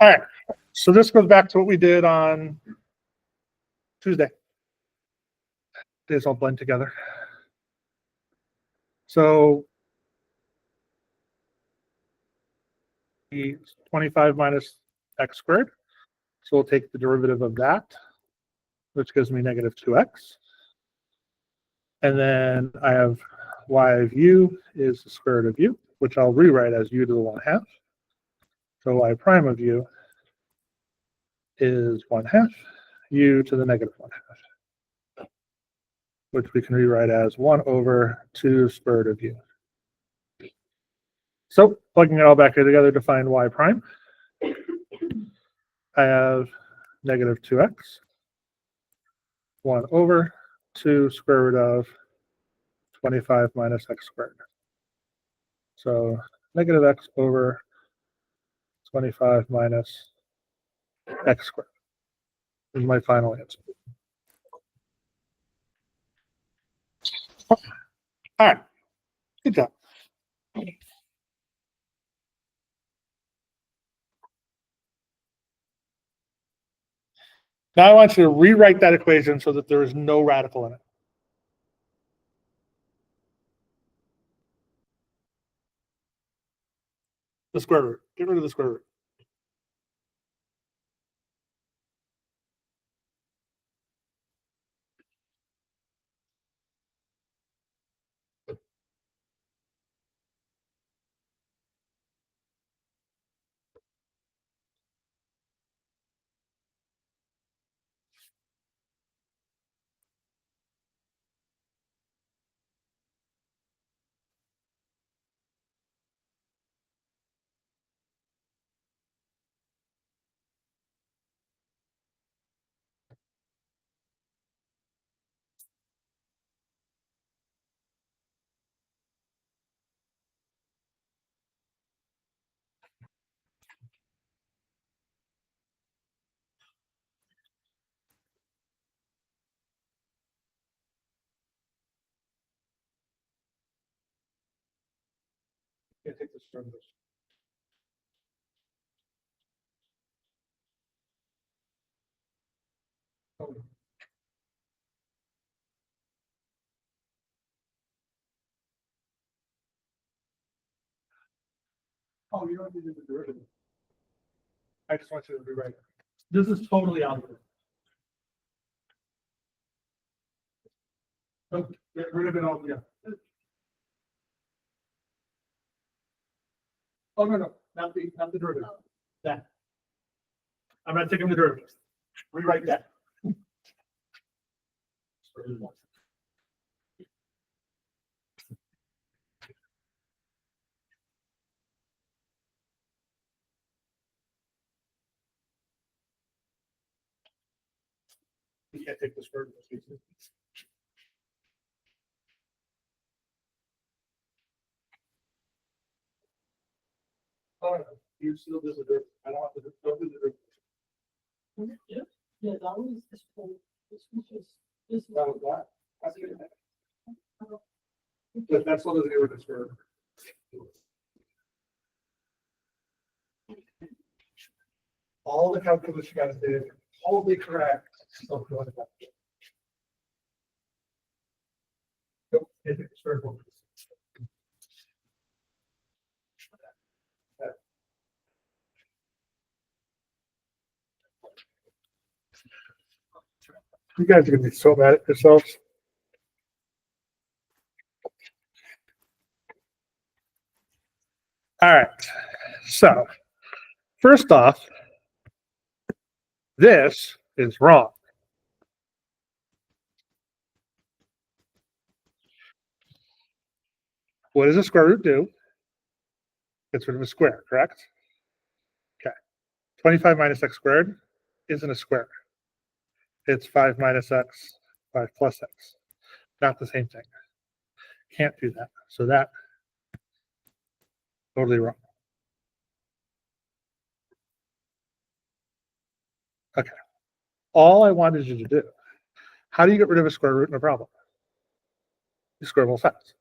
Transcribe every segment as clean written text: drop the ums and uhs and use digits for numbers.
All right, so this goes back to what we did on Tuesday. These all blend together. So 25 minus x squared. So we'll take the derivative of that, which gives me negative 2x. And then I have y of u is the square root of u, which I'll rewrite as u to the 1/2. So y prime of u is 1/2 u to the negative 1/2, which we can rewrite as 1/2 square root of u. So plugging it all back together to find y prime, I have negative 2x, 1/2 square root of 25 minus x squared. So negative x over 25 minus x squared is my final answer. All right, good job. Now I want you to rewrite that equation so that there is no radical in it. The square root. Get rid of the square root. Yeah, take this from this. Oh, you don't need to do the derivative. I just want you to rewrite it. This is totally algebra. So get rid of it altogether. Oh, no, not the derivative. That. I'm not taking the derivative. Rewrite that. You can't take the square root. Oh, no. You still do the derivative. I don't want to do the derivative. Yeah, that was this whole, this was just, this That was that. That's what the derivative for. All the calculus you guys did, totally correct. So go ahead. Nope, take the square root. You guys are gonna be so mad at yourselves. All right. So first off, this is wrong. What does a square root do? Gets rid of a square, correct? Okay. 25 minus x squared isn't a square. It's 5 minus x, 5 plus x. Not the same thing. Can't do that. So that, totally wrong. Okay. All I wanted you to do, how do you get rid of a square root in a problem? You square both sides.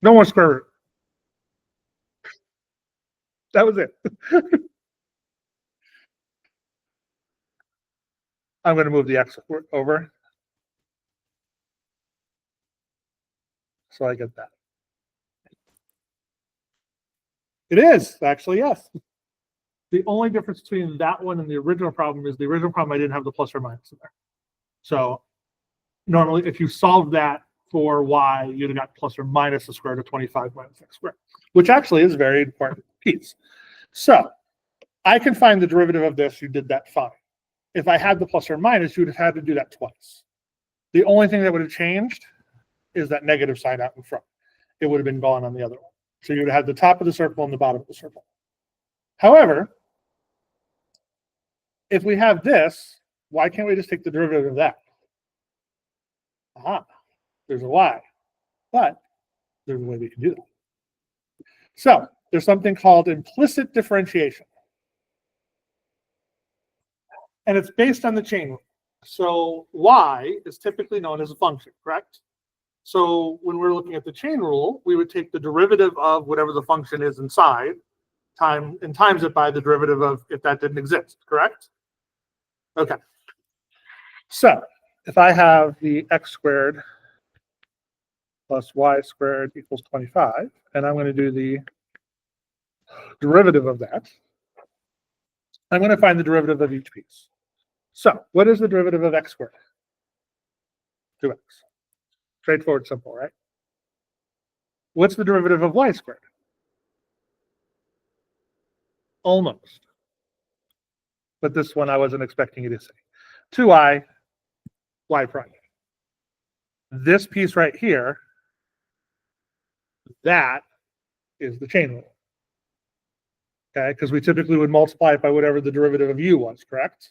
No more square root. That was it. I'm going to move the x over. So I get that. It is, actually, yes. The only difference between that one and the original problem is the original problem I didn't have the plus or minus in there. So normally, if you solve that for y, you'd have got plus or minus the square root of 25 minus x squared, which actually is a very important piece. So I can find the derivative of this. You did that fine. If I had the plus or minus, you would have had to do that twice. The only thing that would have changed is that negative sign out in front. It would have been gone on the other one. So you would have had the top of the circle and the bottom of the circle. However, if we have this, why can't we just take the derivative of that? Aha, there's a y, but there's a way we can do that. So there's something called implicit differentiation. And it's based on the chain rule. So y is typically known as a function, correct? So when we're looking at the chain rule, we would take the derivative of whatever the function is inside, times it by the derivative of if that didn't exist, correct? Okay. So if I have the x squared plus y squared equals 25, and I'm going to do the derivative of that, I'm going to find the derivative of each piece. So what is the derivative of x squared? 2x. Straightforward, simple, right? What's the derivative of y squared? Almost. But this one I wasn't expecting you to say. 2i, y prime. This piece right here, that is the chain rule. Okay, because we typically would multiply it by whatever the derivative of u was, correct?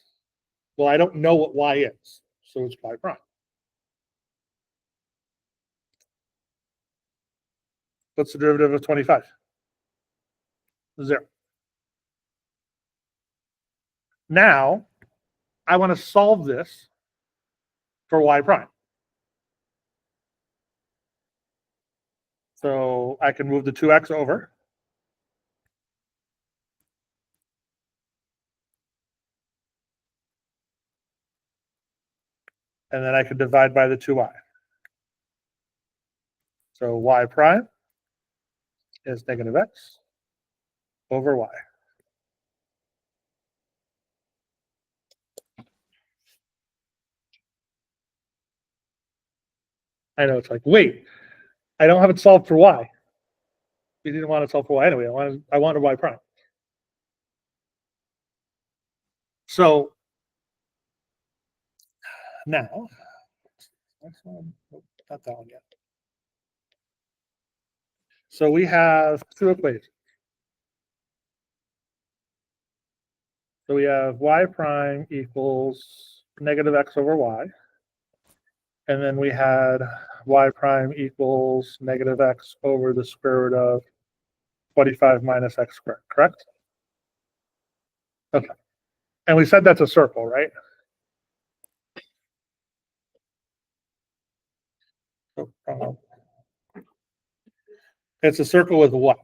Well, I don't know what y is, so it's y prime. What's the derivative of 25? 0. Now, I want to solve this for y prime. So I can move the 2x over. And then I can divide by the 2y. So y prime is negative x over y. I know it's like, wait, I don't have it solved for y. We didn't want to solve for y anyway. I wanted y prime. So now, not that one yet. So we have two equations. So we have y prime equals negative x over y. And then we had y prime equals negative x over the square root of 25 minus x squared, correct? Okay. And we said that's a circle, right? It's a circle with what?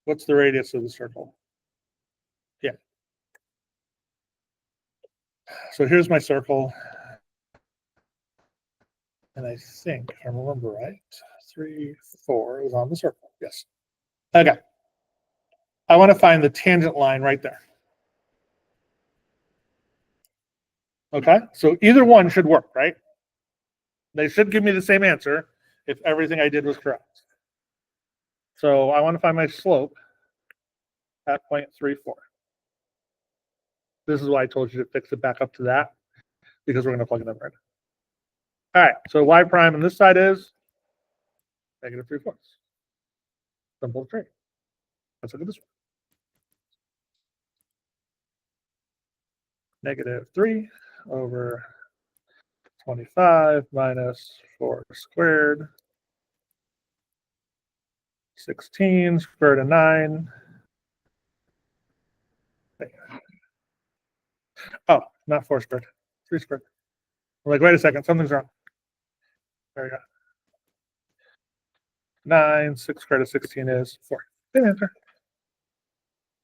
What's the radius of the circle? Yeah. So here's my circle. And I think, if I remember right, 3, 4 is on the circle. Yes. Okay. I want to find the tangent line right there. Okay. So either one should work, right? They should give me the same answer if everything I did was correct. So I want to find my slope at 0.34. This is why I told you to fix it back up to that, because we're going to plug it in right now. All right, so y prime on this side is negative 3/4. Simple as trade. Let's look at this one. Negative 3 over 25 minus 4 squared. 16 square root of 9. Oh, not 4 squared. 3 squared. I'm like, wait a second, something's wrong. There you go. 9, 6 squared of 16 is 4. Good answer.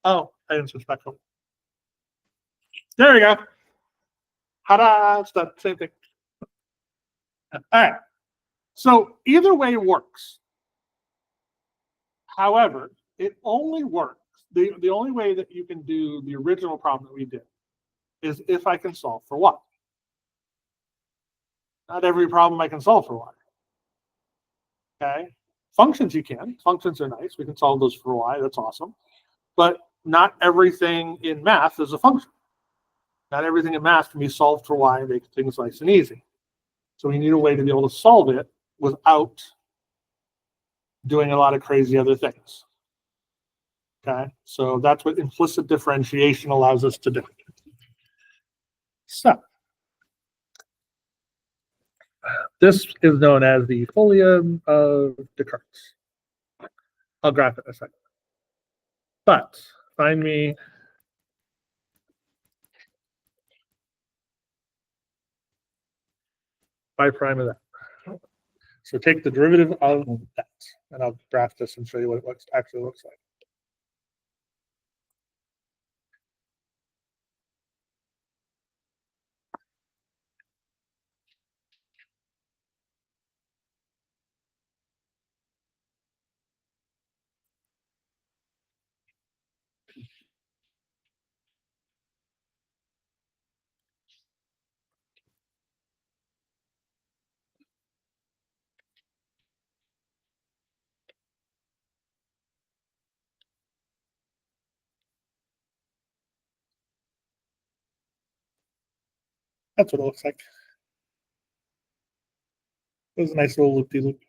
Oh, I didn't switch back over. There we go. Ta-da! It's the same thing. All right. So either way works. However, it only works. The only way that you can do the original problem that we did is if I can solve for y. Not every problem I can solve for y. Okay. Functions you can. Functions are nice. We can solve those for y. That's awesome. But not everything in math is a function. Not everything in math can be solved for y and make things nice and easy. So we need a way to be able to solve it without doing a lot of crazy other things. Okay, so that's what implicit differentiation allows us to do. So this is known as the folium of Descartes. I'll graph it in a second. But find me phi prime of that. So take the derivative of that, and I'll graph this and show you what it actually looks like. That's what it looks like. It was a nice little loop-de-loop.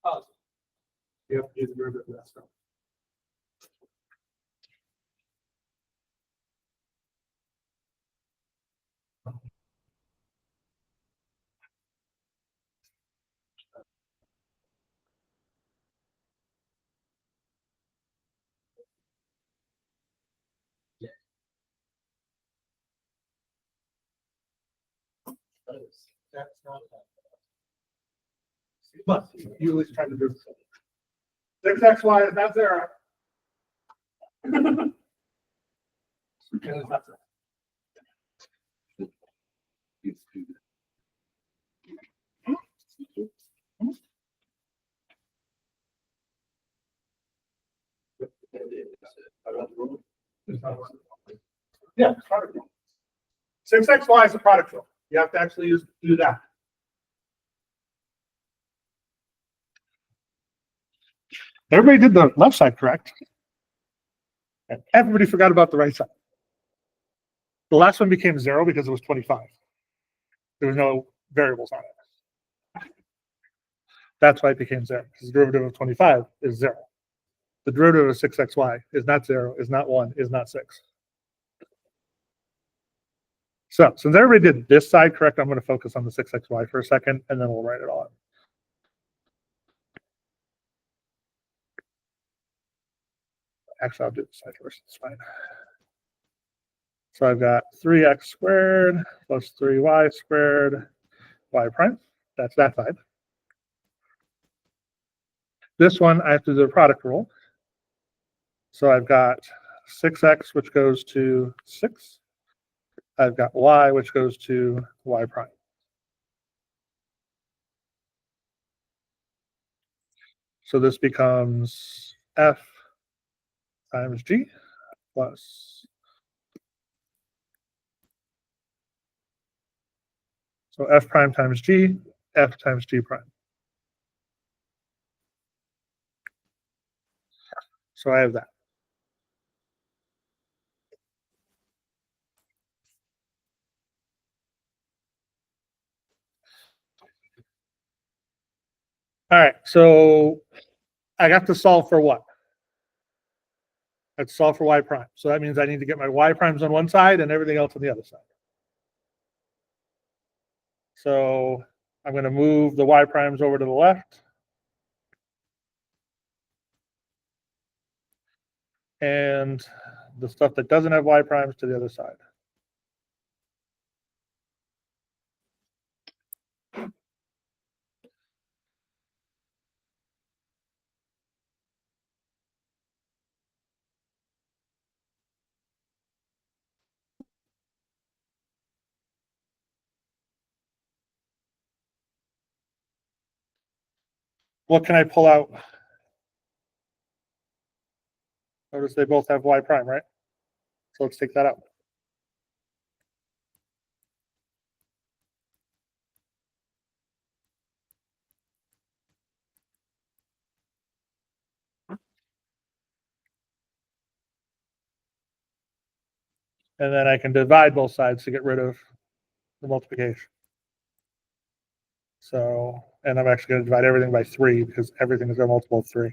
Oh, you have to do the derivative of that stuff. That's not but you always try to do 6xy is not 0. It's not 0. Yeah, product rule. 6xy is a product rule. You have to actually do that. Everybody did the left side correct. And everybody forgot about the right side. The last one became 0 because it was 25. There was no variables on it. That's why it became 0, because the derivative of 25 is 0. The derivative of 6xy is not 0, is not 1, is not 6. So since everybody did this side correct, I'm going to focus on the 6xy for a second, and then we'll write it all out. Actually, I'll do this side first. It's fine. So I've got 3x squared plus 3y squared y prime. That's that side. This one, I have to do the product rule. So I've got 6x, which goes to 6. I've got y, which goes to y prime. So this becomes f times g plus. So f prime times g, f times g prime. So I have that. All right, so I got to solve for what? Let's solve for y prime. So that means I need to get my y primes on one side and everything else on the other side. So I'm going to move the y primes over to the left. And the stuff that doesn't have y primes to the other side. What can I pull out? Notice they both have y prime, right? So let's take that out. And then I can divide both sides to get rid of the multiplication. So, and I'm actually going to divide everything by 3 because everything is a multiple of 3.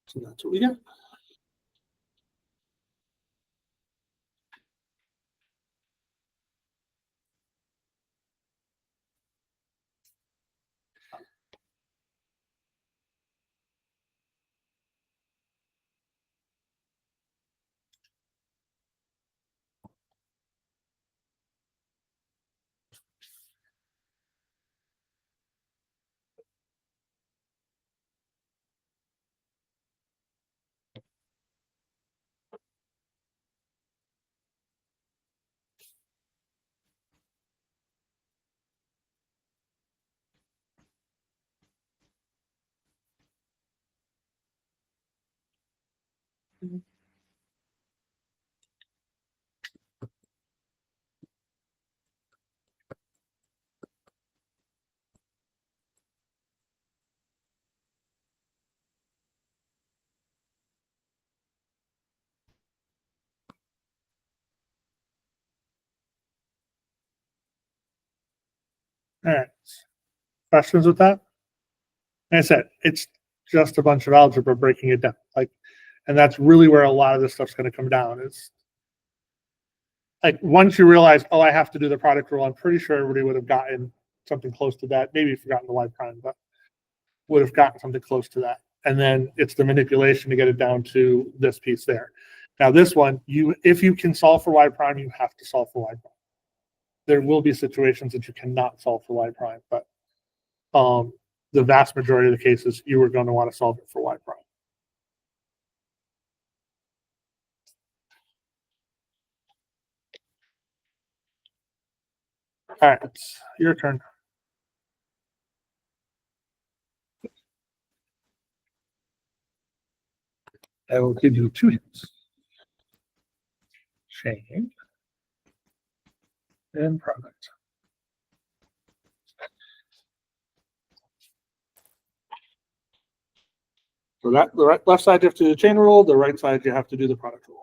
So that's what we get. All right. Questions with that? Like I said, it's just a bunch of algebra breaking it down. And that's really where a lot of this stuff's going to come down. Is like once you realize, oh, I have to do the product rule, I'm pretty sure everybody would have gotten something close to that. Maybe forgotten the y prime, but would have gotten something close to that. And then it's the manipulation to get it down to this piece there. Now this one, if you can solve for y prime, you have to solve for y prime. There will be situations that you cannot solve for y prime, but the vast majority of the cases, you are going to want to solve it for y prime. All right, it's your turn. I will give you 2 hints. Chain and product. So that the left side you have to do the chain rule, the right side you have to do the product rule.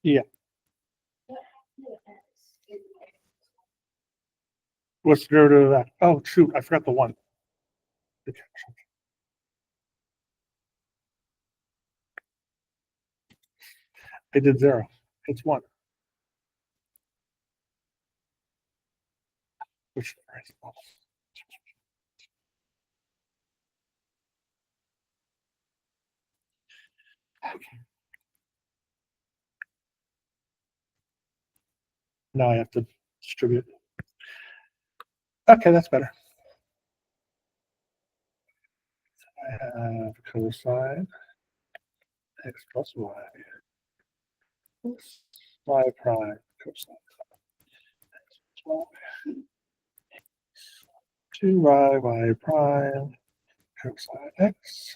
Yeah. What's the derivative of that? Oh, shoot, I forgot the one. I did 0. It's 1. Which now I have to distribute. Okay, that's better. I have cosine x plus y plus y prime cosine x plus y 2y y prime cosine x.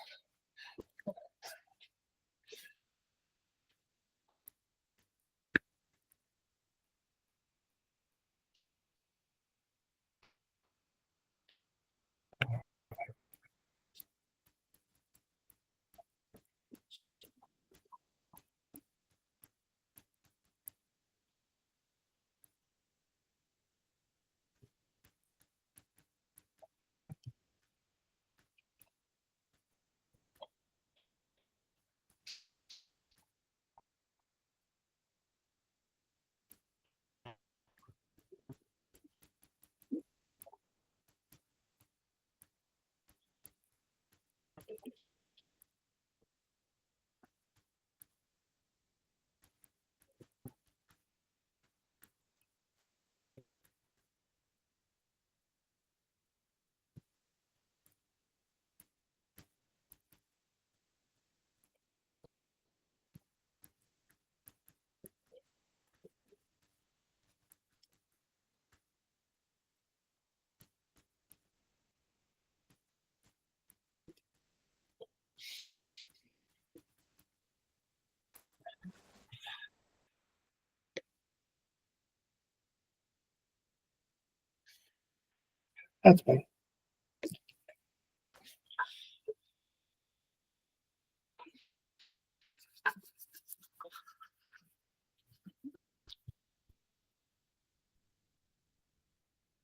That's better.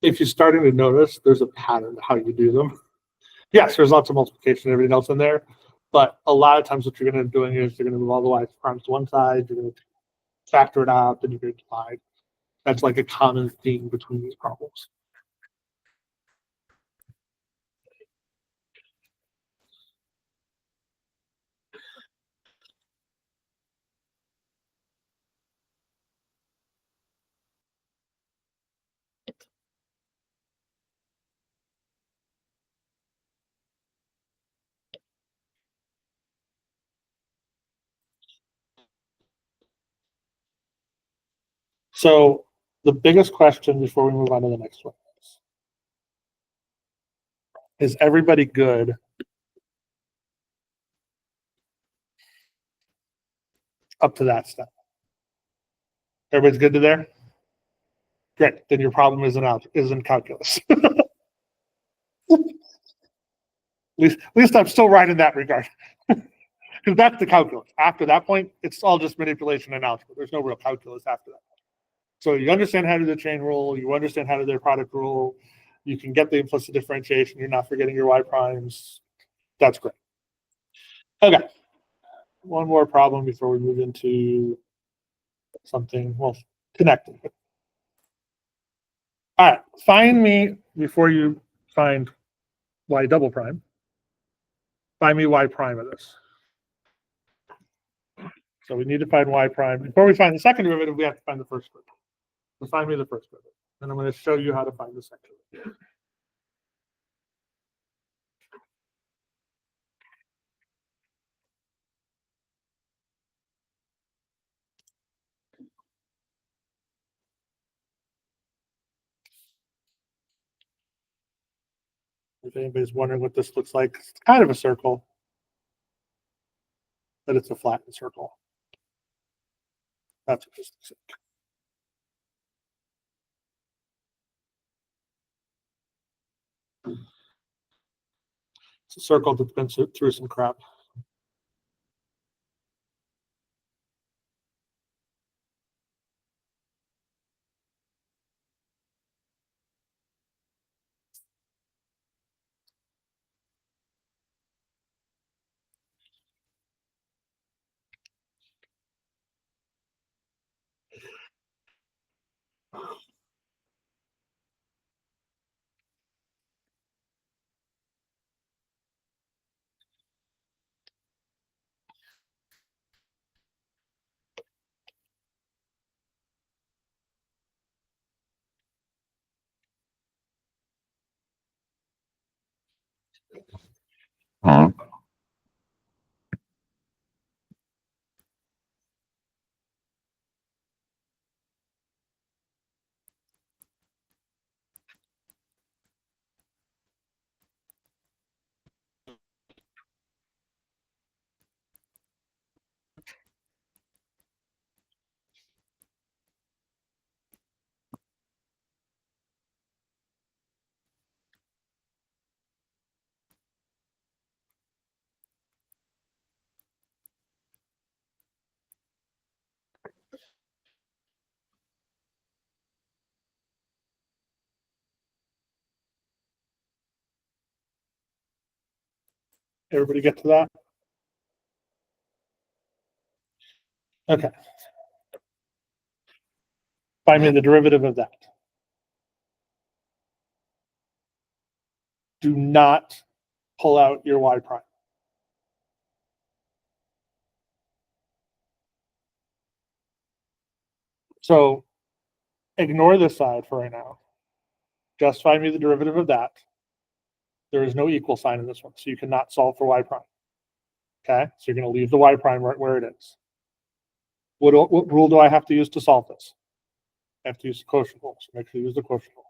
If you're starting to notice, there's a pattern to how you do them. Yes, there's lots of multiplication and everything else in there, but a lot of times what you're going to be doing is you're going to move all the y primes to one side, you're going to factor it out, then you're going to divide. That's like a common theme between these problems. So the biggest question before we move on to the next one is everybody good up to that step? Everybody's good to there? Great. Then your problem isn't calculus. At least I'm still right in that regard. Because that's the calculus. After that point, it's all just manipulation and algebra. There's no real calculus after that. So you understand how to do the chain rule, you understand how to do the product rule, you can get the implicit differentiation, you're not forgetting your y primes. That's great. Okay. One more problem before we move into something, well, connected. All right, find me, before you find y double prime, find me y prime of this. So we need to find y prime. Before we find the second derivative, we have to find the first derivative. So find me the first derivative. Then I'm going to show you how to find the second derivative. If anybody's wondering what this looks like, it's kind of a circle, but it's a flattened circle. That's what this looks like. It's a circle that's been through some crap. Everybody get to that? Okay. Find me the derivative of that. Do not pull out your y prime. So ignore this side for right now. Just find me the derivative of that. There is no equal sign in this one, so you cannot solve for y prime. Okay, so you're going to leave the y prime right where it is. What rule do I have to use to solve this? I have to use the quotient rule, so make sure you use the quotient rule.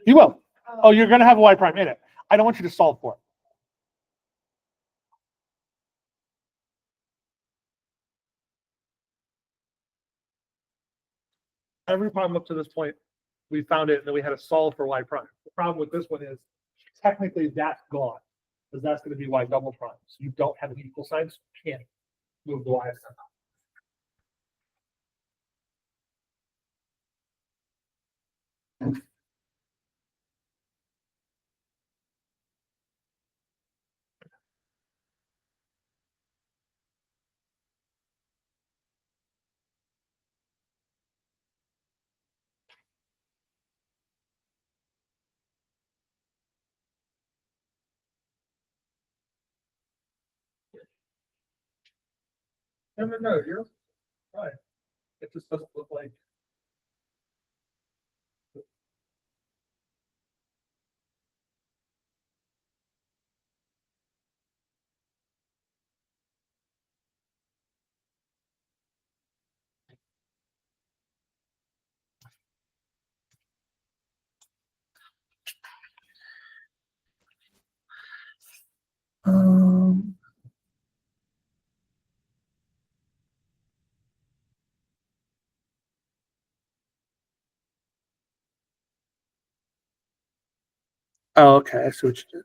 You will. Oh, you're going to have a y prime in it. I don't want you to solve for it. Every problem up to this point, we found it and then we had to solve for y prime. The problem with this one is technically that's gone because that's going to be y double prime. So you don't have an equal sign, so you can't move the y somehow. No, you're right. It just doesn't look like. Oh, okay, I see what you did.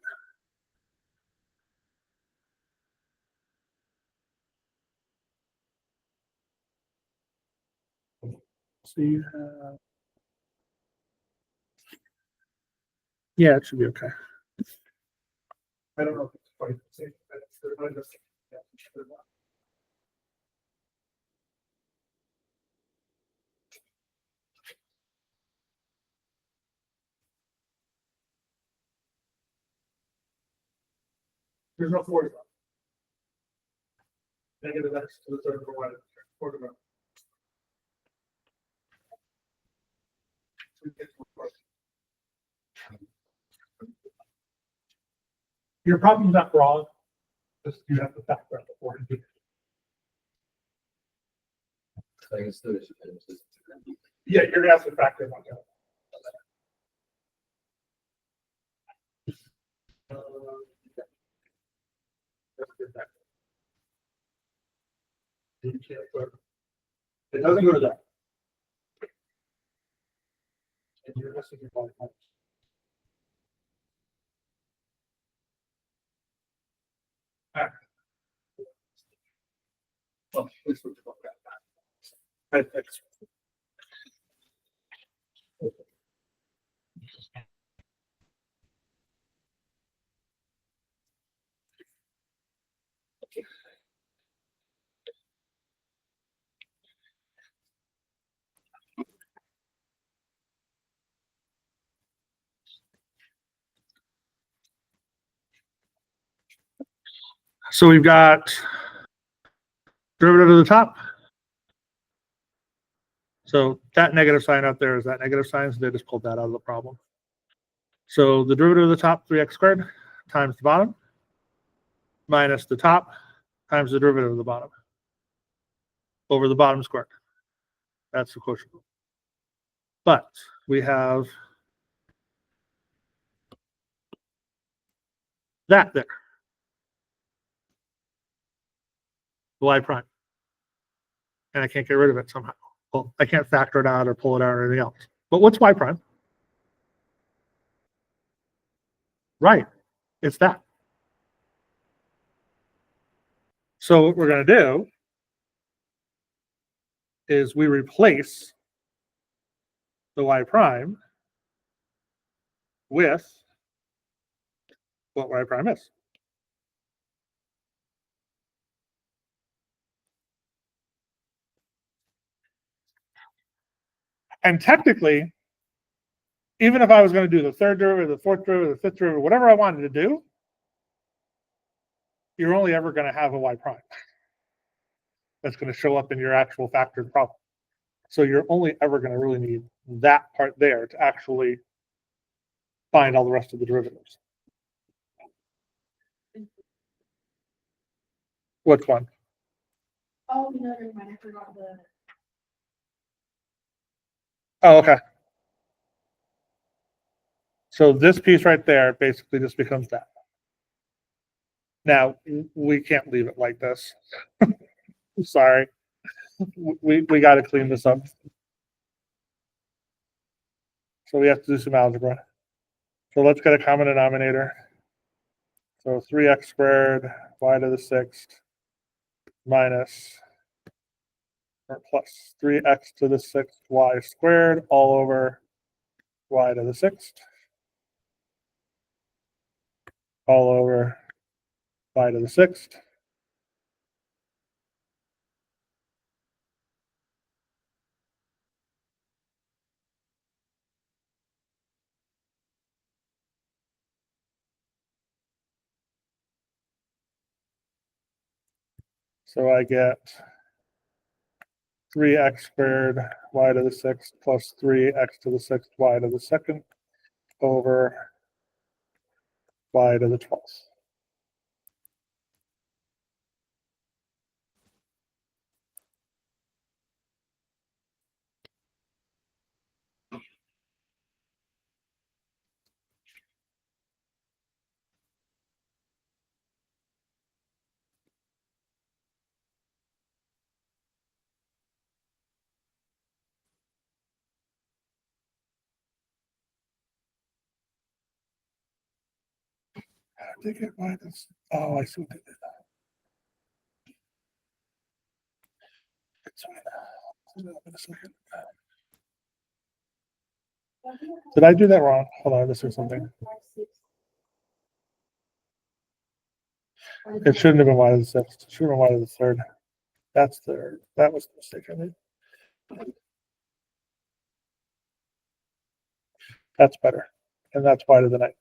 So you have, yeah, it should be okay. I don't know if it's quite the same, but it's the yeah, sure. There's no 40. Negative x to the third of y. Quarter of. Your problem's not wrong. Just you have to factor out the 40. Yeah, you're gonna have to factor in one. It doesn't go to that. And you're missing your body parts. Alright. Well, at least we're talking about that. So we've got derivative of the top. So that negative sign up there is that negative sign, so they just pulled that out of the problem. So the derivative of the top, 3x squared, times the bottom, minus the top, times the derivative of the bottom, over the bottom squared. That's the quotient. But we have that there, the y prime. And I can't get rid of it somehow. Well, I can't factor it out or pull it out or anything else. But what's y prime? Right, it's that. So what we're going to do is we replace the y prime with what y prime is. And technically, even if I was going to do the third derivative, the fourth derivative, the fifth derivative, whatever I wanted to do, you're only ever going to have a y prime that's going to show up in your actual factored problem. So you're only ever going to really need that part there to actually find all the rest of the derivatives. Which one? Oh, no, never mind, I forgot the. Oh, okay. So this piece right there basically just becomes that. Now, we can't leave it like this. Sorry. We got to clean this up. So we have to do some algebra. So let's get a common denominator. So 3x squared, y to the sixth, minus or plus 3x to the sixth, y squared, all over y to the sixth, all over y to the sixth. So I get 3x squared, y to the sixth, plus 3x to the sixth, y to the second, over y to the 12th. they get minus? Oh, I see what they did. Hold on a second. Did I do that wrong? Hold on, this is something. It shouldn't have been y to the sixth. It should have been y to the third. That's third. That was the mistake I made. That's better. And that's y to the ninth.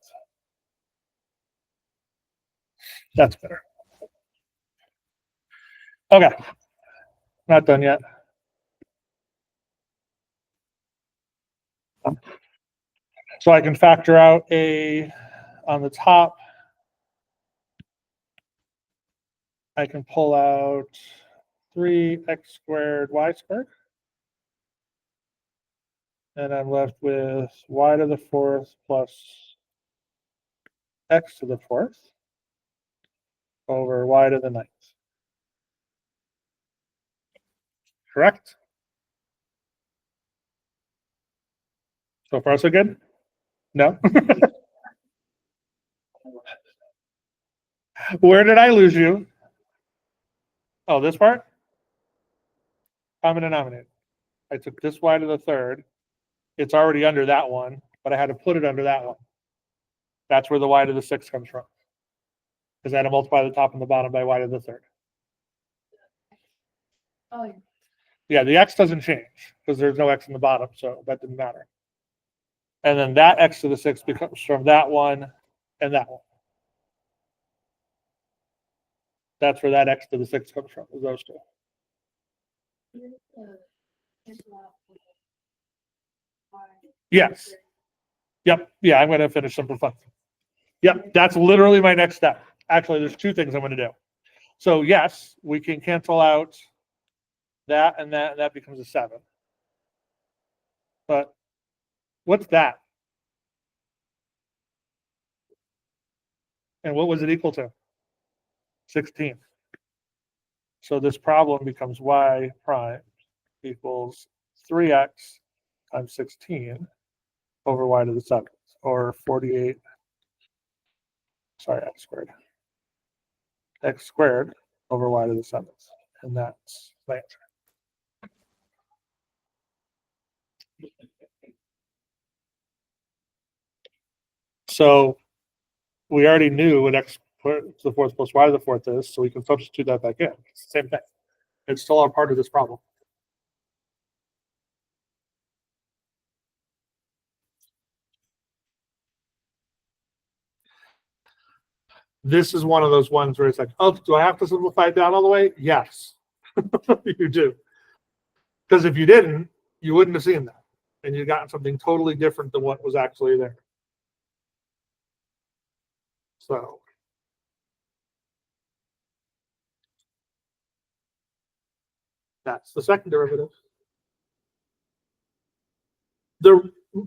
That's better. Okay. Not done yet. So I can factor out a on the top. I can pull out 3x squared y squared. And I'm left with y to the fourth plus x to the fourth over y to the ninth. Correct? So far, so good? No? Where did I lose you? Oh, this part? Common denominator. I took this y to the third. It's already under that one, but I had to put it under that one. That's where the y to the sixth comes from. Because I had to multiply the top and the bottom by y to the third. Oh, yeah. Yeah, the x doesn't change because there's no x in the bottom, so that didn't matter. And then that x to the sixth becomes from that one and that one. That's where that x to the sixth comes from, is those two. Yes. Yep. Yeah, I'm going to finish simplifying. Yep, that's literally my next step. Actually, there's two things I'm going to do. So yes, we can cancel out that and that becomes a 7. But what's that? And what was it equal to? 16. So this problem becomes y prime equals 3x times 16 over y to the 7th, or 48, sorry, x squared. X squared over y to the 7th. And that's my answer. So we already knew what x to the fourth plus y to the fourth is, so we can substitute that back in. It's the same thing. It's still a part of this problem. This is one of those ones where it's like, oh, do I have to simplify it down all the way? Yes, you do. Because if you didn't, you wouldn't have seen that. And you'd gotten something totally different than what was actually there. So that's the second derivative.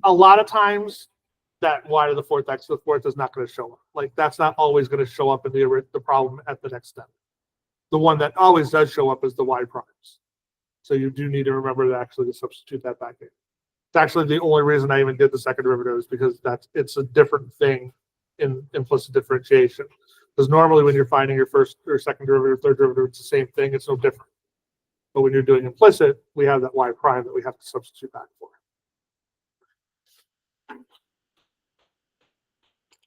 A lot of times that y to the fourth x to the fourth is not going to show up. Like that's not always going to show up in the problem at the next step. The one that always does show up is the y primes. So you do need to remember to actually substitute that back in. It's actually the only reason I even did the second derivative is because it's a different thing in implicit differentiation. Because normally when you're finding your first or second derivative, third derivative, it's the same thing. It's no different. But when you're doing implicit, we have that y prime that we have to substitute back for.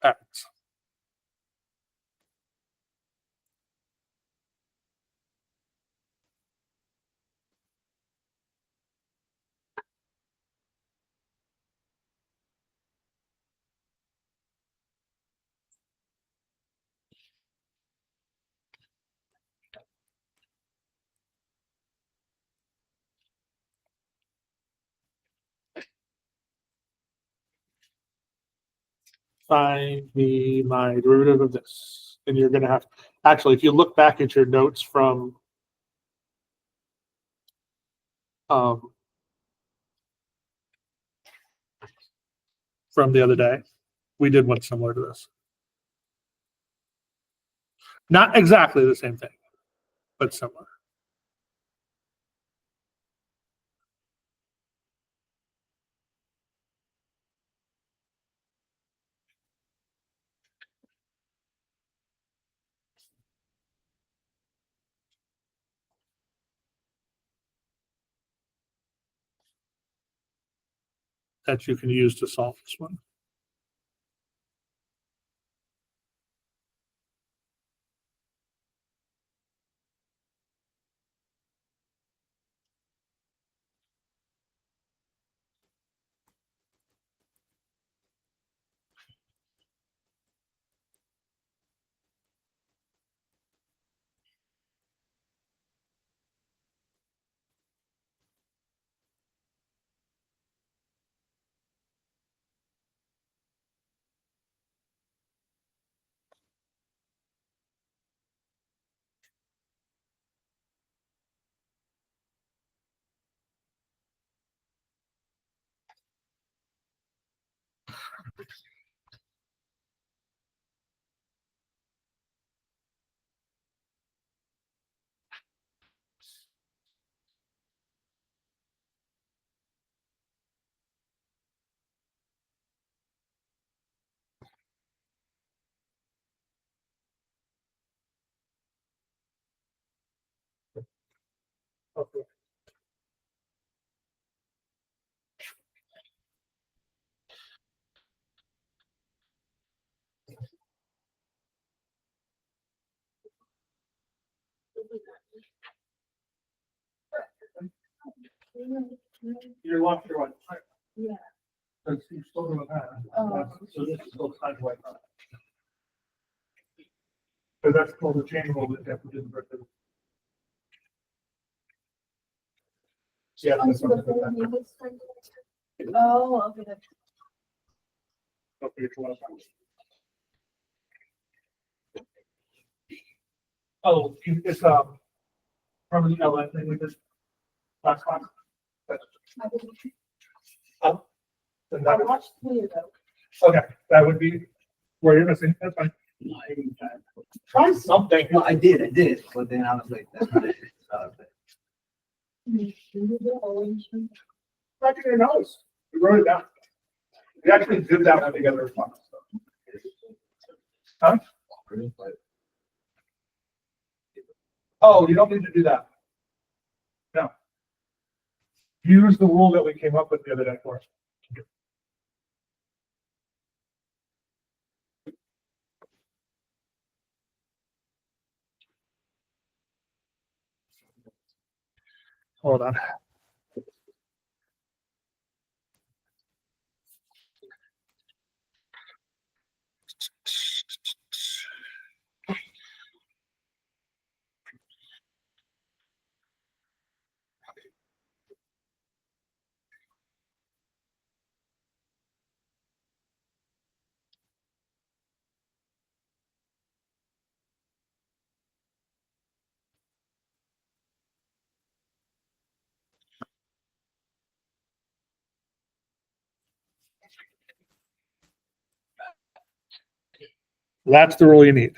All right. Find me my derivative of this. And you're going to have, actually, if you look back at your notes from the other day, we did one similar to this. Not exactly the same thing, but similar. that you can use to solve this one. Okay. You're locked your one. Yeah. Because you still don't have. Oh. So this is still sideways. So that's called the chain rule that Jeff did. Yeah. Oh, that's so the something whole like that. name is like- Oh, okay. Don't forget your last one. Oh, it's, remember the LN thing we did last time? Oh, then I that is- watched three of those. Okay, that would be where you're missing, that's fine. Try something. No, I did, but then I was like, that's not it. Back in your nose. We wrote it down. We actually did that one together. Huh? Oh, you don't need to do that. No. Use the rule that we came up with the other day for us. Hold on. That's the rule you need.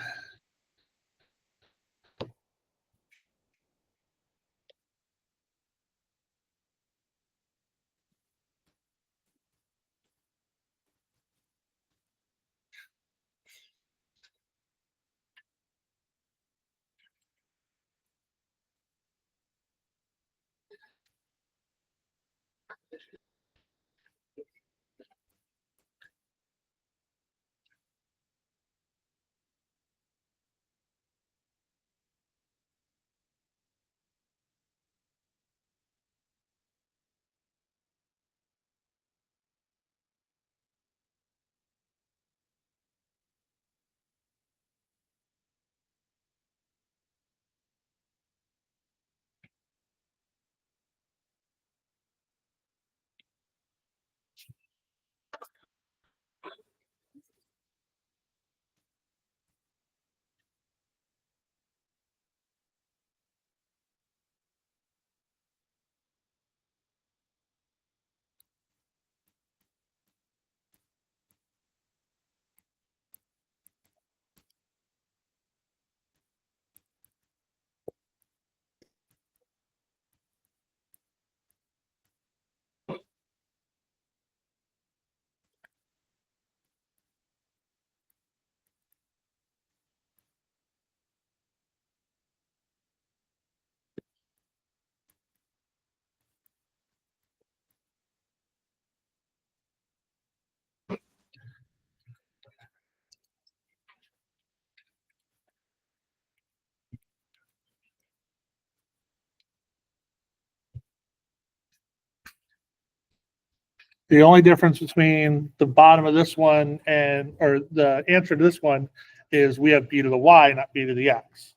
The only difference between the bottom of this one or the answer to this one is we have b to the y, not b to the x.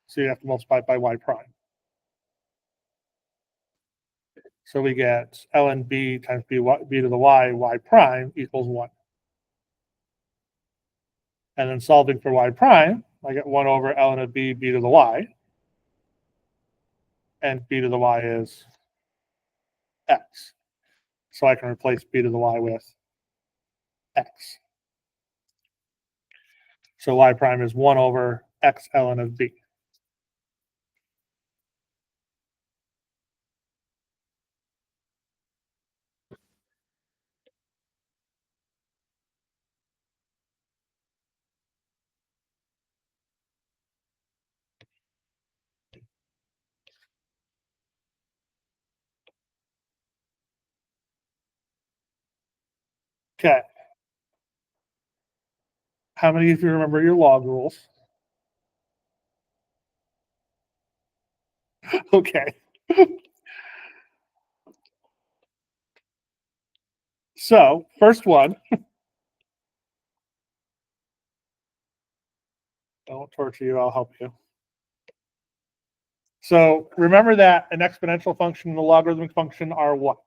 So you have to multiply it by y prime. So we get ln b times b to the y prime equals 1. And then solving for y prime, I get 1 over ln of b to the y. And b to the y is x. So I can replace b to the y with x. So y prime is 1 over x ln of b. Okay. How many of you remember your log rules? Okay. So, first one. I won't torture you, I'll help you. So, remember that an exponential function and a logarithmic function are what?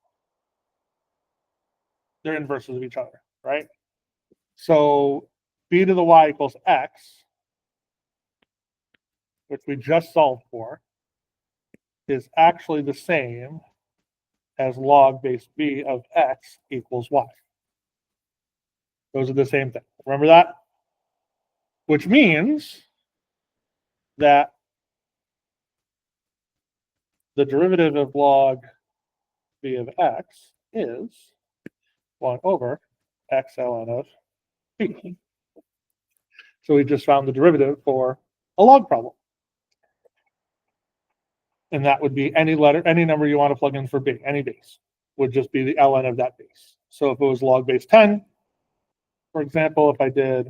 They're inverses of each other, right? So, b to the y equals x, which we just solved for, is actually the same as log base b of x equals y. Those are the same thing. Remember that? Which means that the derivative of log b of x is 1 over x ln of b. So we just found the derivative for a log problem. And that would be any number you want to plug in for b, any base, would just be the ln of that base. So if it was log base 10, for example, if I did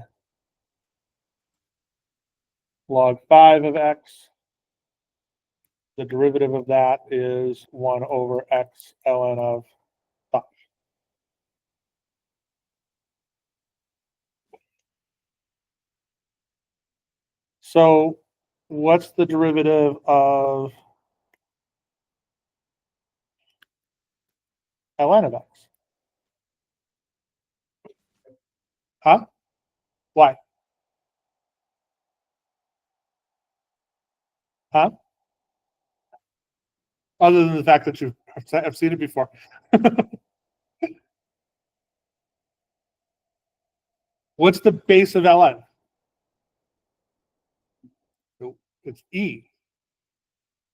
log 5 of x, the derivative of that is 1 over x ln of 5. So what's the derivative of ln of x? Huh? Why? Huh? Other than the fact that I've seen it before. What's the base of ln? It's e.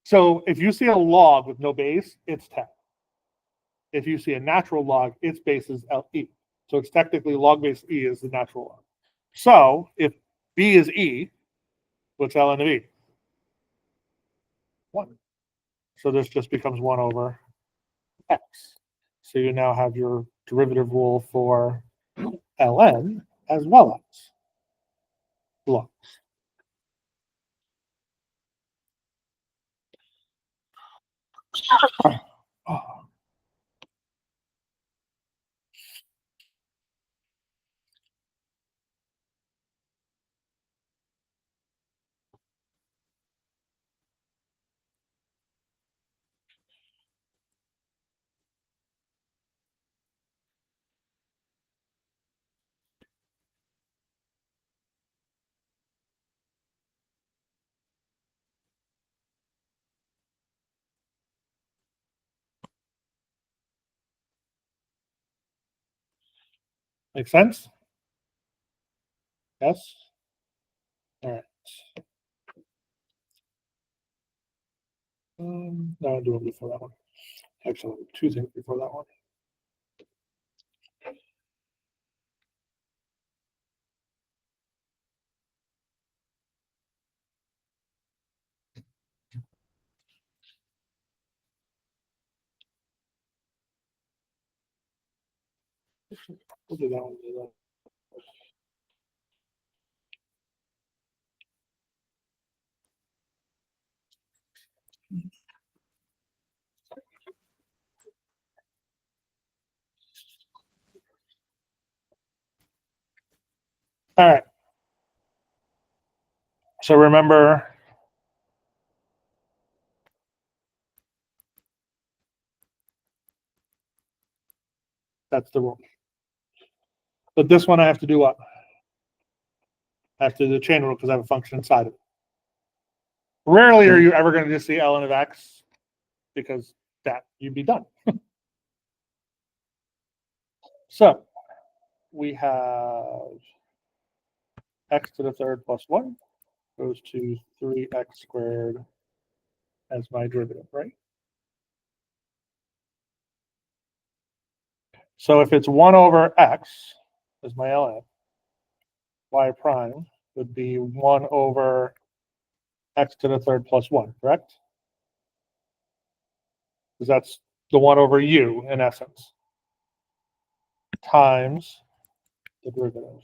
So if you see a log with no base, it's 10. If you see a natural log, its base is LE. So it's technically log base e is the natural log. So if b is e, what's ln of e? 1. So this just becomes 1 over x. So you now have your derivative rule for ln as well as logs. Oh. Make sense? Yes? All right. No, I'll do it before that one. Actually, 2 things before that one. We'll do that one. All right. So remember, that's the rule. But this one I have to do what? I have to do the chain rule because I have a function inside of it. Rarely are you ever going to just see ln of x because that you'd be done. So we have x to the third plus 1 goes to 3x squared as my derivative, right? So if it's 1 over x as my ln, y prime would be 1 over x to the third plus 1, correct? Because that's the 1 over u in essence, times the derivative.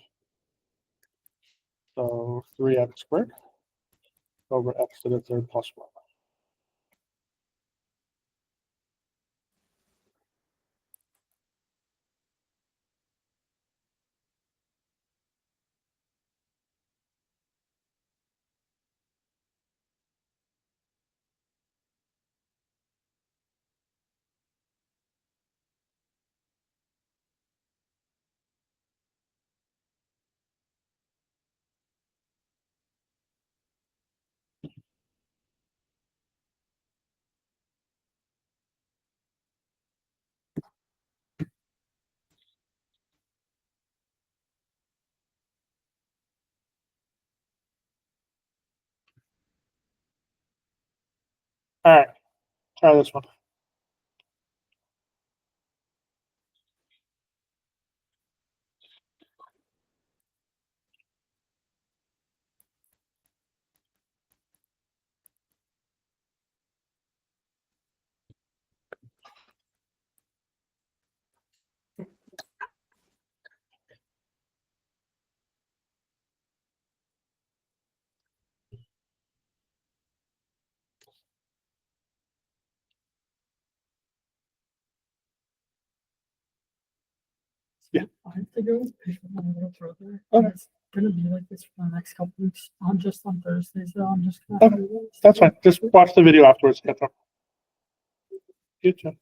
So 3x squared over x to the third plus 1. All right, try this one. Yeah. I have to go pick up my little brother. Okay. And it's gonna be like this for the next couple weeks. I'm just on Thursdays, so I'm just gonna Okay, have to do this. that's fine. Just watch the video afterwards. Catch up. You too.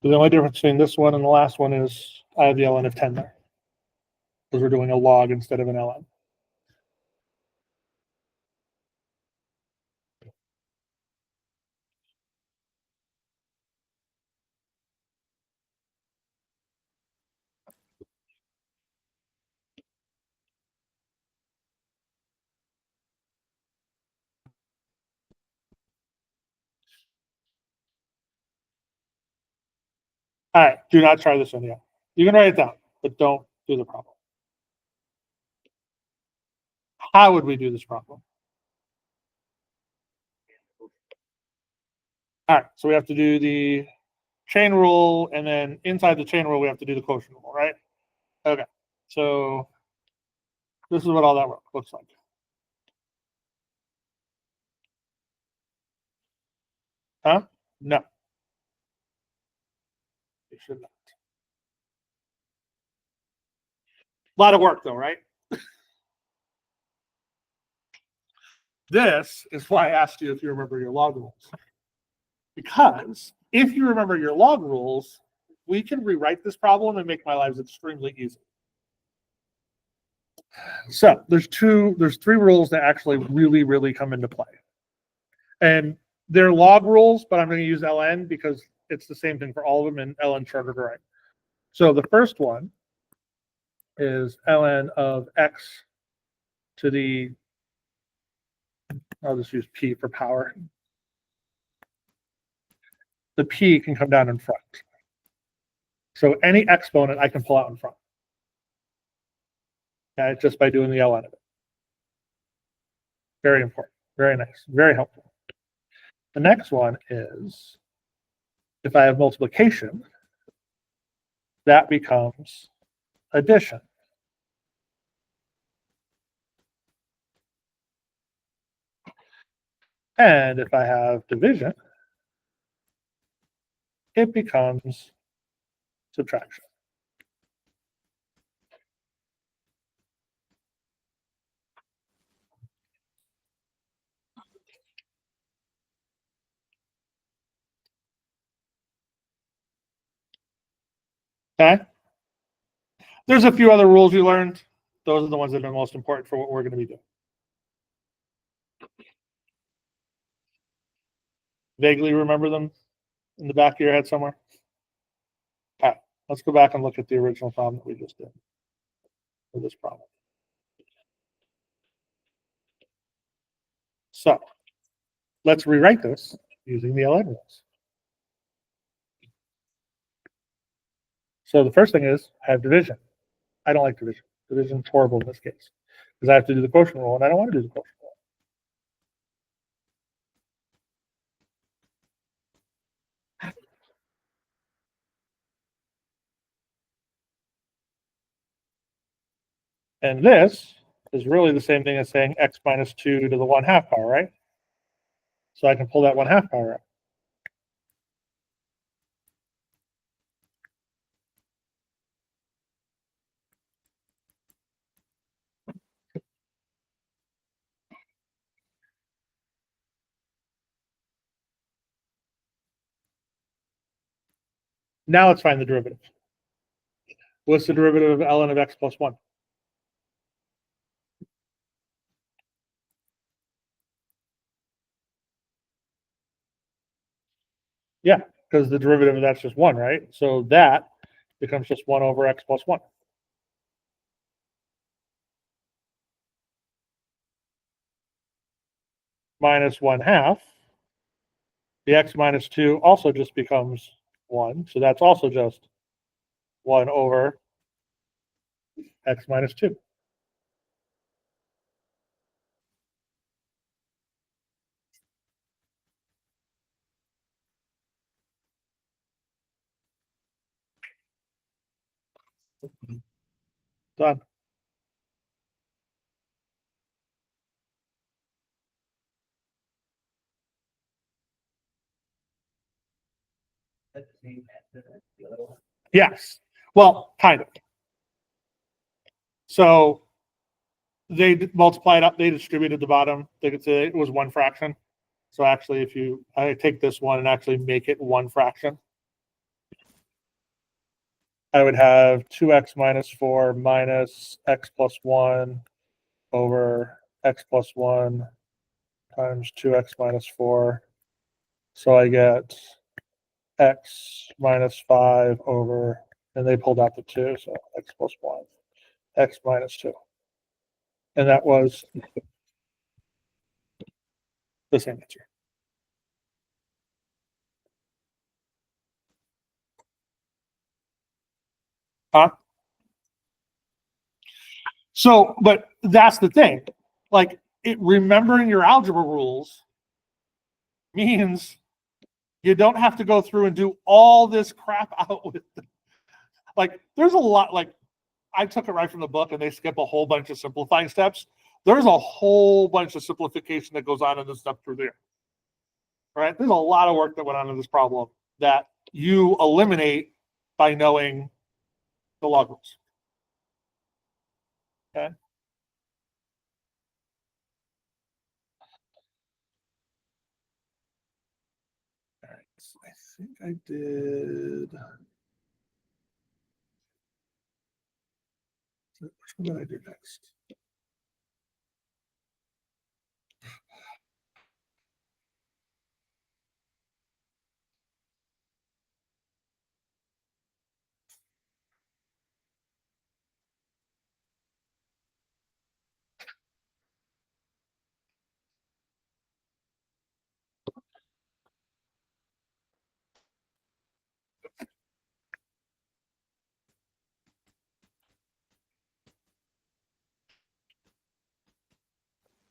The only difference between this one and the last one is I have the ln of 10 there. Because we're doing a log instead of an ln. All right, do not try this one yet. You can write it down, but don't do the problem. How would we do this problem? All right, so we have to do the chain rule, and then inside the chain rule, we have to do the quotient rule, right? Okay, so this is what all that looks like. Huh? No. It should not. A lot of work, though, right? This is why I asked you if you remember your log rules. Because if you remember your log rules, we can rewrite this problem and make my lives extremely easy. So there's three rules that actually really come into play. And they're log rules, but I'm going to use ln because it's the same thing for all of them, and ln shorter to write. So the first one is ln of x to the, I'll just use p for power. The p can come down in front. So any exponent I can pull out in front. Okay, just by doing the ln of it. Very important, very nice, very helpful. The next one is, if I have multiplication, that becomes addition. And if I have division, it becomes subtraction. Okay? There's a few other rules you learned. Those are the ones that are most important for what we're going to be doing. Vaguely remember them in the back of your head somewhere? Okay, let's go back and look at the original problem that we just did for this problem. So let's rewrite this using the ln rules. So the first thing is I have division. I don't like division. Division is horrible in this case because I have to do the quotient rule, and I don't want to do the quotient rule. And this is really the same thing as saying x minus 2 to the 1/2 power, right? So I can pull that 1/2 power out. Now let's find the derivative. What's the derivative of ln of x plus 1? Yeah, because the derivative of that's just 1, right? So that becomes just 1 over x plus 1. Minus 1/2. The x minus 2 also just becomes 1. So that's also just 1 over x minus 2. Done. That's the same answer as the other one. Yes. Well, kind of. So they multiplied up, they distributed the bottom. They could say it was 1 fraction. So actually, if I take this one and actually make it 1 fraction, I would have 2x minus 4 minus x plus 1 over x plus 1 times 2x minus 4. So I get x minus 5 over, and they pulled out the 2, so x plus 1, x minus 2. And that was the same answer. Huh? So, but that's the thing. Like, remembering your algebra rules means You don't have to go through and do all this crap out with like, there's a lot, like, I took it right from the book and they skip a whole bunch of simplifying steps. There's a whole bunch of simplification that goes on in this stuff through there. Right? There's a lot of work that went on in this problem that you eliminate by knowing the log rules. Okay. All right. So I think I did. Which one did I do next?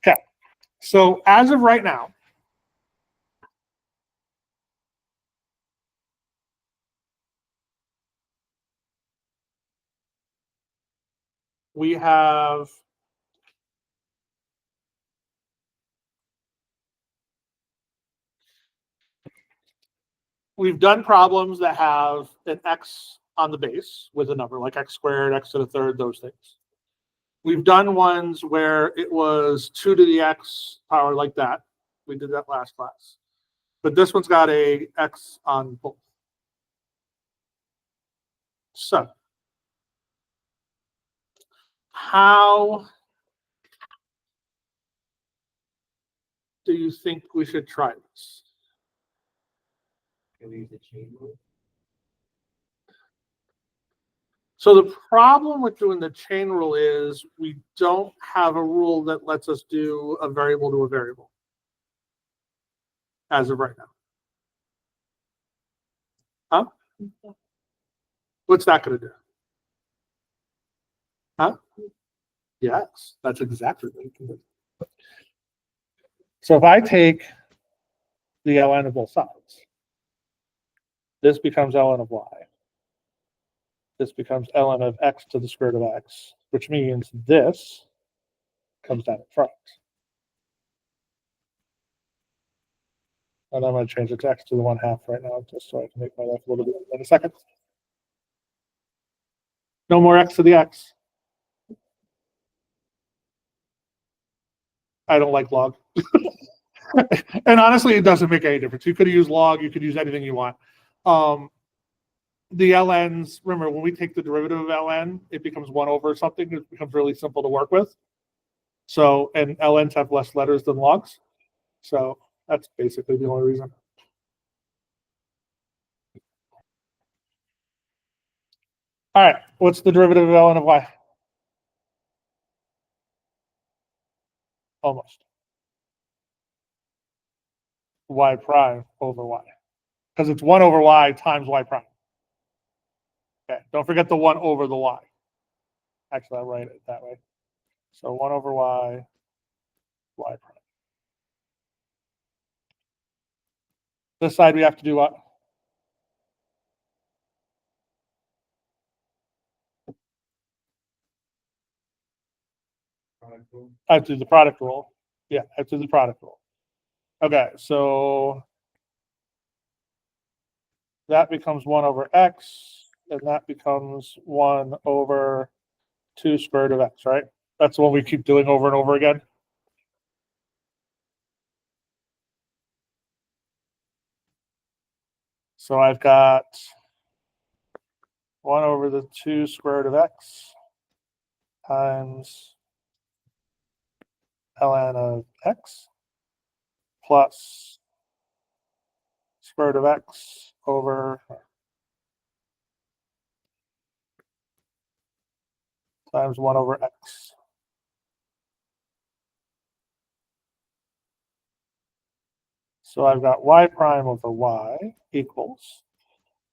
Okay. So as of right now, we have we've done problems that have an x on the base with a number like x squared, x to the third, those things. We've done ones where it was 2 to the x power like that. We did that last class. But this one's got a x on both. So how do you think we should try this? Can we use the chain rule? So the problem with doing the chain rule is we don't have a rule that lets us do a variable to a variable as of right now. Huh? What's that going to do? Huh? Yes, that's exactly what you can do. So if I take the ln of both sides, this becomes ln of y. This becomes ln of x to the square root of x, which means this comes down in front. And I'm going to change it to x to the 1/2 right now, just so I can make my life a little bit in a second. No more x to the x. I don't like log. And honestly, it doesn't make any difference. You could use log, you could use anything you want. The ln's, remember, when we take the derivative of ln, it becomes 1 over something. It becomes really simple to work with. So, and ln's have less letters than logs. So that's basically the only reason. All right, what's the derivative of ln of y? Almost. Y prime over y. Because it's 1 over y times y prime. Okay, don't forget the 1 over the y. Actually, I'll write it that way. So 1 over y, y prime. This side we have to do what? I have to do the product rule. Yeah, I have to do the product rule. Okay, so that becomes 1 over x, and that becomes 1 over 2 square root of x, right? That's the one we keep doing over and over again. So I've got 1 over the 2 square root of x times ln of x plus square root of x over times 1 over x. So I've got y prime over y equals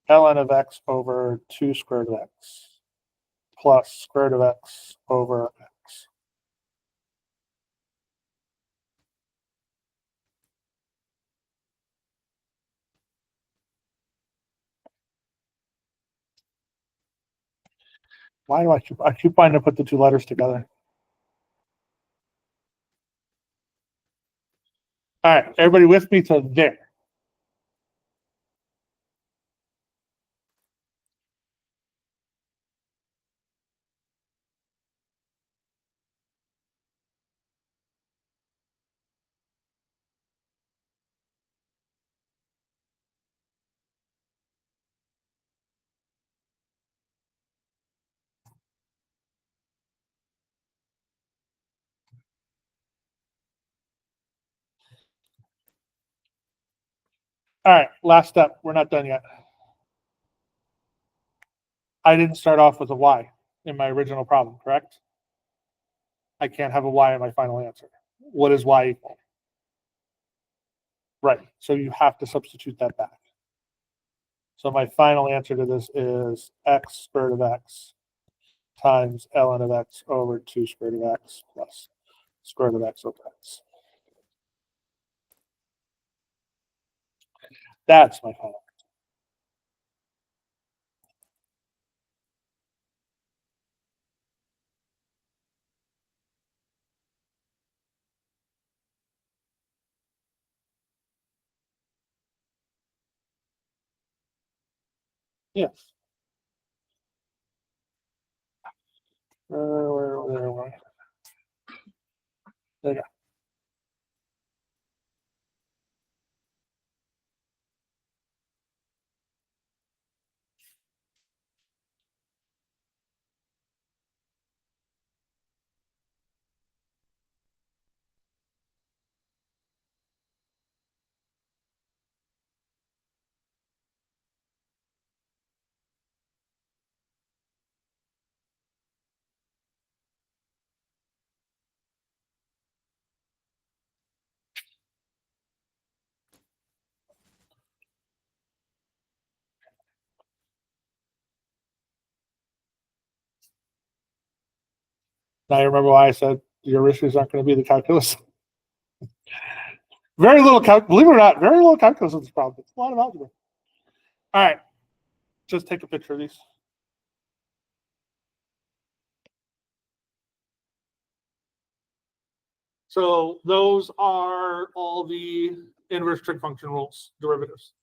ln of x over 2 square root of x plus square root of x over x. Why do I keep wanting to put the two letters together? All right, everybody with me to there. All right, last step. We're not done yet. I didn't start off with a y in my original problem, correct? I can't have a y in my final answer. What is y equal? Right, so you have to substitute that back. So my final answer to this is x squared of x times ln of x over 2 square root of x plus square root of x over x. That's my final. Yes. Where? There you go. Now you remember why I said your issues aren't going to be the calculus. Very little believe it or not, very little calculus in this problem. It's a lot of algebra. All right, just take a picture of these. So those are all the inverse trig function rules, derivatives.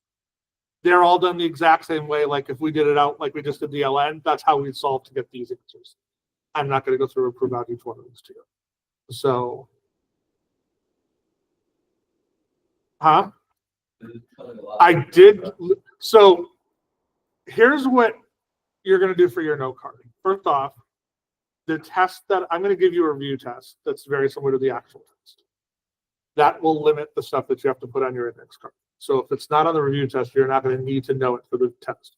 They're all done the exact same way. Like if we did it out like we just did the ln, that's how we'd solve to get these answers. I'm not going to go through and prove out each one of these to you. So, I did. So here's what you're going to do for your note card. First off, the test that I'm going to give you a review test that's very similar to the actual test. That will limit the stuff that you have to put on your index card. So if it's not on the review test, you're not going to need to know it for the test.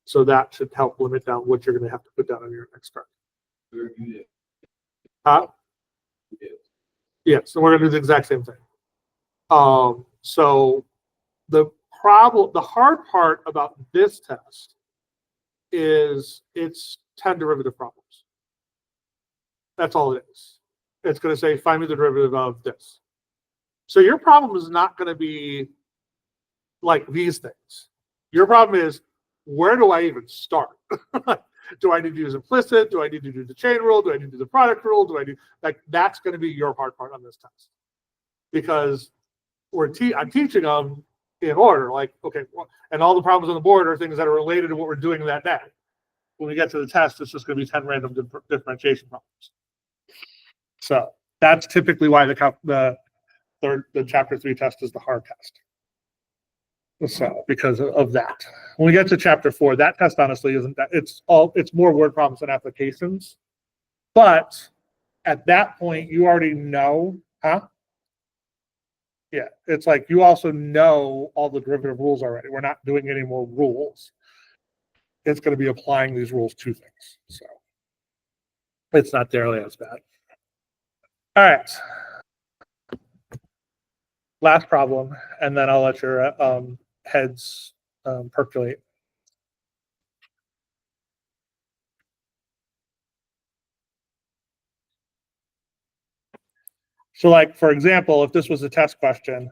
So that should help limit down what you're going to have to put down on your index card. Yeah, so we're going to do the exact same thing. So the hard part about this test is it's 10 derivative problems. That's all it is. It's going to say, find me the derivative of this. So your problem is not going to be like these things. Your problem is, where do I even start? Do I need to use implicit? Do I need to do the chain rule? Do I need to do the product rule? Do I do that's going to be your hard part on this test, because I'm teaching them in order. Like, okay, and all the problems on the board are things that are related to what we're doing that day. When we get to the test, it's just going to be 10 random differentiation problems. So that's typically why the chapter 3 test is the hard test. So because of that. When we get to chapter 4, that test honestly isn't that, it's more word problems than applications. But at that point, you already know, Yeah, it's like you also know all the derivative rules already. We're not doing any more rules. It's going to be applying these rules to things. So it's not nearly as bad. All right. Last problem, and then I'll let your heads percolate. So like, for example, if this was a test question,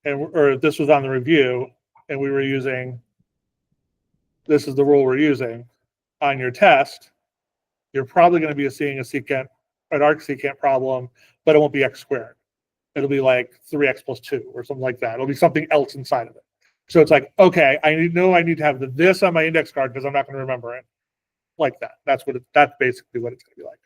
or if this was on the review, and we were using, this is the rule we're using, on your test, you're probably going to be seeing an arcsecant problem, but it won't be x squared. It'll be like 3x plus 2 or something like that. It'll be something else inside of it. So it's like, okay, I need to have this on my index card because I'm not going to remember it like that. That's basically what it's going to be like.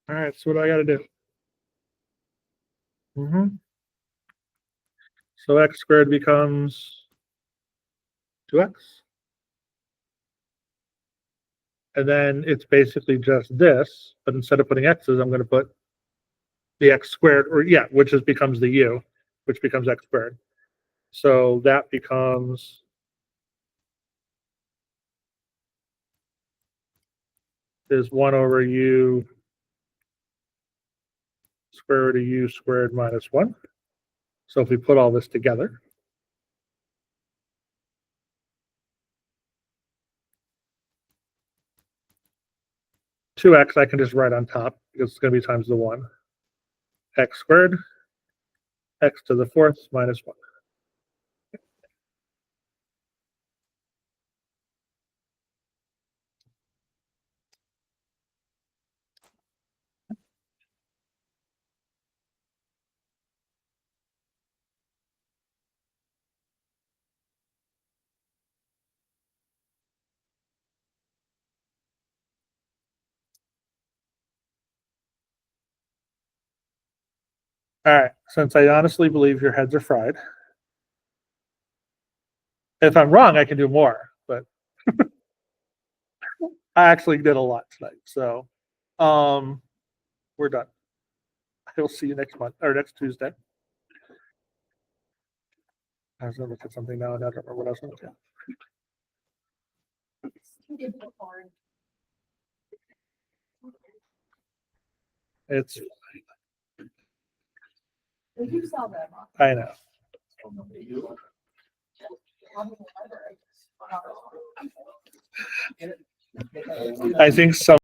All right, so what do I got to do? So x squared becomes 2x. And then it's basically just this, but instead of putting x's, I'm going to put the x squared, which becomes the u, which becomes x squared. So that becomes is 1 over u square root of u squared minus 1. So if we put all this together, two x I can just write on top because it's going to be times the 1. X squared, x to the 4th minus 1. All right, since I honestly believe your heads are fried. If I'm wrong, I can do more, but I actually did a lot tonight. So we're done. I will see you next month or next Tuesday. I was gonna look at something now and I don't remember what I was gonna look at. It's You saw that. I know. I think some